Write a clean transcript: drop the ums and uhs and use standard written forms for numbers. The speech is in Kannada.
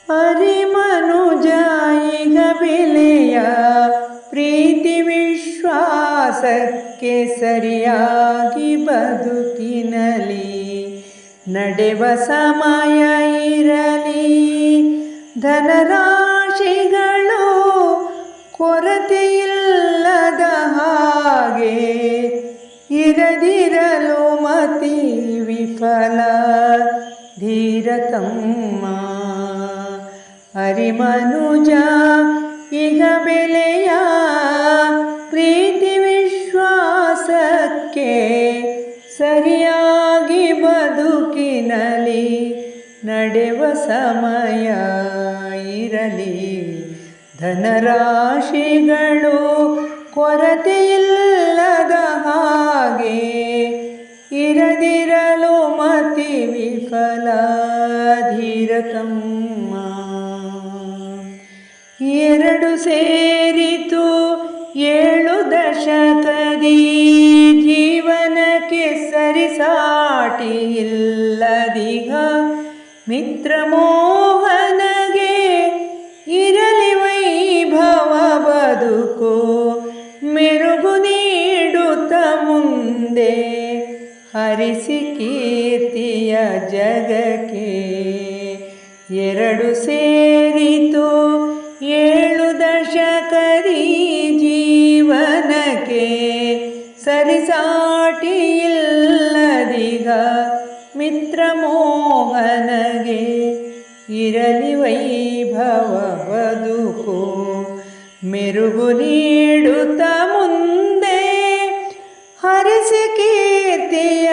ಹರಿಮನುಜಾಯಿಗ ಬೆಲೆಯ ಪ್ರೀತಿ ವಿಶ್ವಾಸಕ್ಕೆ ಸರಿಯಾಗಿ ಬದುಕಿನಲಿ ನಡೆವ ಸಮಯ ಇರಲಿ. ಧನರಾಶಿಗಳು ಕೊರತೆಯಿಲ್ಲದ ಹಾಗೆ ಇರದಿರಲು ಮತಿ ವಿಫಲ ಧೀರತಮ್ಮ. ಹರಿಮನುಜ ಈಗ ಬೆಲೆಯ ಪ್ರೀತಿ ವಿಶ್ವಾಸಕ್ಕೆ ಸರಿಯಾಗಿ ಬದುಕಿನಲಿ ನಡೆವ ಸಮಯ ಇರಲಿ. ಧನರಾಶಿಗಳು ಕೊರತೆಯಿಲ್ಲದ ಹಾಗೆ ಇರದಿರಲು ಮತಿ ವಿಫಲ ಧೀರತಮ್ಮ. ಎರಡು ಸೇರಿತು 7 ದಶಕದಿ ಜೀವನಕ್ಕೆ ಸರಿಸಾಟಿ ಇಲ್ಲದಿಗ ಮಿತ್ರ ಮೋಹನಗೆ ಇರಲಿ ವೈಭವ ಬದುಕು ಮೆರುಗು ನೀಡುತ್ತ ಮುಂದೆ ಹರಿಸಿ ಕೀರ್ತಿಯ ಜಗಕ್ಕೆ. ಎರಡು ಸೇರಿತು 7 ದಶಕದಿ ಜೀವನಕ್ಕೆ ಸರಿಸಾಟಿ ಇಲ್ಲದಿಗ ಮಿತ್ರ ಮೋಹನಗೆ ಇರಲಿ ವೈಭವ ಬದುಕು ಮೆರುಗು ನೀಡುತ್ತ ಮುಂದೆ ಹರಿಸಿ ಕೀರ್ತಿಯ